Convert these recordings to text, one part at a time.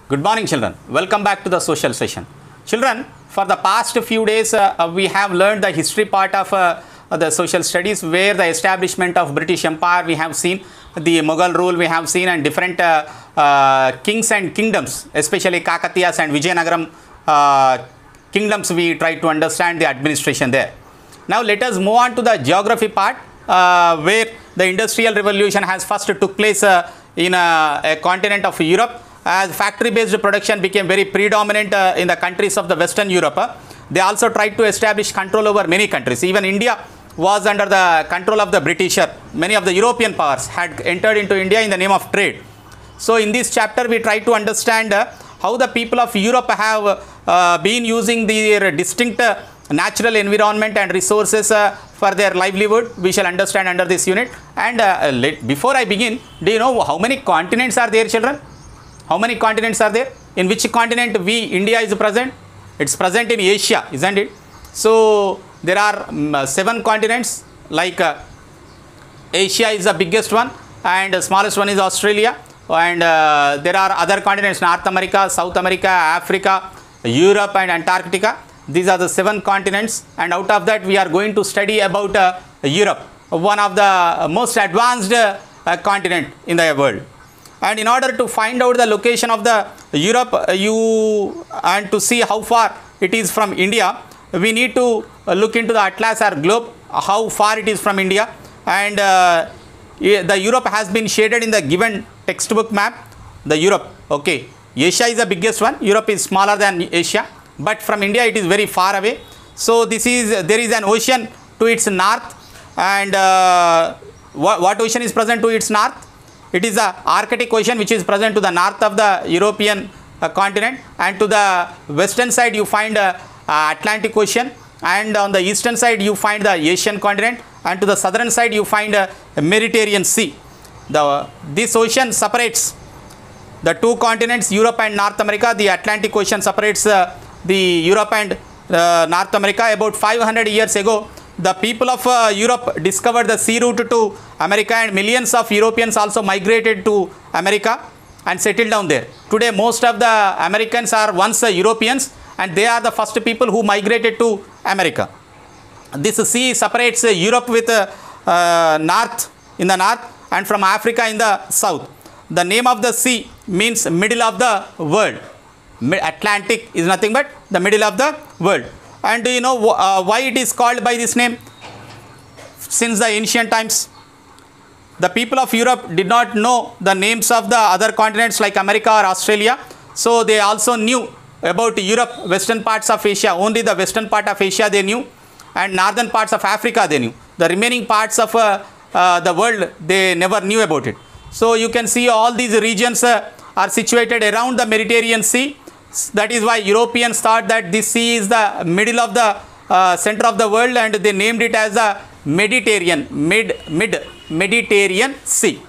Good morning, children. Welcome back to the social session. Children, for the past few days, we have learned the history part of the social studies, where the establishment of British Empire, we have seen the Mughal rule, we have seen, and different kings and kingdoms, especially Kakatiyas and Vijayanagaram kingdoms, we try to understand the administration there. Now, let us move on to the geography part, where the Industrial Revolution has first took place in a continent of Europe, as factory-based production became very predominant in the countries of the Western Europe. They also tried to establish control over many countries. Even India was under the control of the British. Many of the European powers had entered into India in the name of trade. So in this chapter, we try to understand how the people of Europe have been using their distinct natural environment and resources for their livelihood. We shall understand under this unit. And before I begin, do you know how many continents are there, children? How many continents are there? In which continent India is present? It's present in Asia, isn't it? So there are 7 continents, like Asia is the biggest one, and the smallest one is Australia. And there are other continents: North America, South America, Africa, Europe, and Antarctica. These are the 7 continents, and out of that we are going to study about Europe, one of the most advanced continent in the world. And in order to find out the location of the Europe, and to see how far it is from India, we need to look into the atlas or globe, how far it is from India. And the Europe has been shaded in the given textbook map. The Europe, okay, Asia is the biggest one, Europe is smaller than Asia, but from India it is very far away. So there is an ocean to its north, and what ocean is present to its north? It is the Arctic Ocean, which is present to the north of the European continent, and to the western side you find Atlantic Ocean, and on the eastern side you find the Asian continent, and to the southern side you find Mediterranean Sea. This ocean separates the 2 continents, Europe and North America. The Atlantic Ocean separates the Europe and North America. About 500 years ago, the people of Europe discovered the sea route to America, and millions of Europeans also migrated to America and settled down there. Today, most of the Americans are once Europeans, and they are the first people who migrated to America. This sea separates Europe with north in the north, and from Africa in the south. The name of the sea means middle of the world. Atlantic is nothing but the middle of the world. And do you know why it is called by this name? Since the ancient times, the people of Europe did not know the names of the other continents like America or Australia. So they also knew about Europe, western parts of Asia. Only the western part of Asia they knew, and northern parts of Africa they knew. The remaining parts of the world, they never knew about it. So you can see all these regions are situated around the Mediterranean Sea. That is why Europeans thought that this sea is the middle of the center of the world, and they named it as the Mediterranean Sea.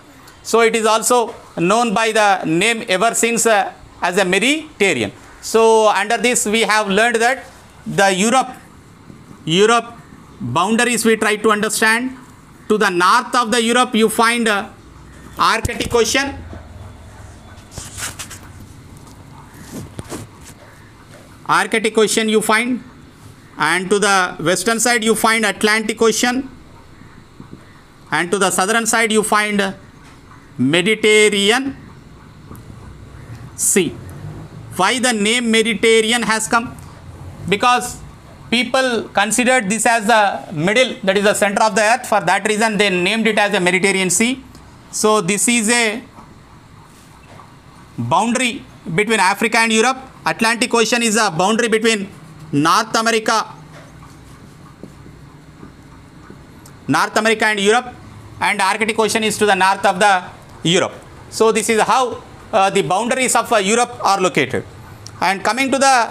So it is also known by the name ever since as the Mediterranean. So under this we have learned that the Europe boundaries we try to understand. To the north of the Europe you find Arctic Ocean, you find, and to the western side you find Atlantic Ocean, and to the southern side you find Mediterranean Sea. Why the name Mediterranean has come? Because people considered this as the middle, that is the center of the earth. For that reason they named it as the Mediterranean Sea. So this is a boundary between Africa and Europe. Atlantic Ocean is a boundary between North America and Europe, and Arctic Ocean is to the north of the Europe. So this is how the boundaries of Europe are located. And coming to the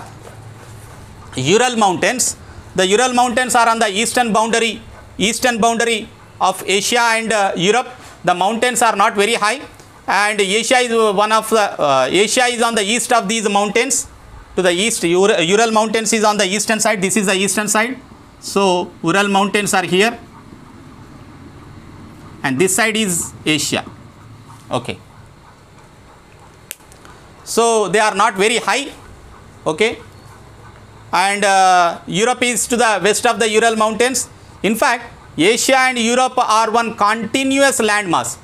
Ural Mountains, the Ural Mountains are on the eastern boundary of Asia and Europe. The mountains are not very high, and Asia is Asia is on the east of these mountains. To the east, Ural Mountains is on the eastern side. This is the eastern side. So Ural Mountains are here, and this side is Asia. Okay. So they are not very high. Okay. And Europe is to the west of the Ural mountains. In fact, Asia and Europe are one continuous landmass.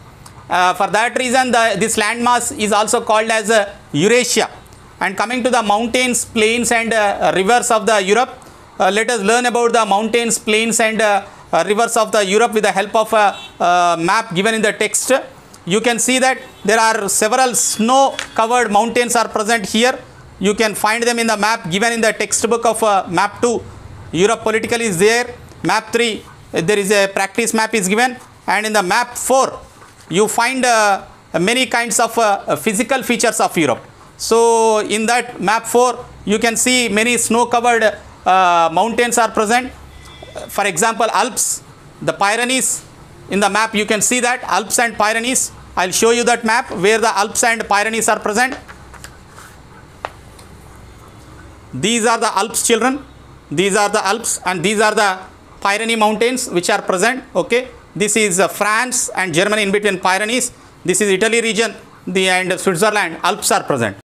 For that reason, this landmass is also called as Eurasia. And coming to the mountains, plains and rivers of the Europe, let us learn about the mountains, plains and rivers of the Europe with the help of a map given in the text. You can see that there are several snow covered mountains are present here. You can find them in the map given in the textbook of map 2. Europe political is there. Map 3, there is a practice map is given. And in the map 4, you find many kinds of physical features of Europe. So in that map 4, you can see many snow covered mountains are present. For example, Alps, the Pyrenees. In the map you can see that Alps and Pyrenees. I will show you that map where the Alps and Pyrenees are present. These are the Alps, children. These are the Alps and these are the Pyrenees mountains which are present. Okay. This is France and Germany in between Pyrenees. This is Italy region and Switzerland. Alps are present.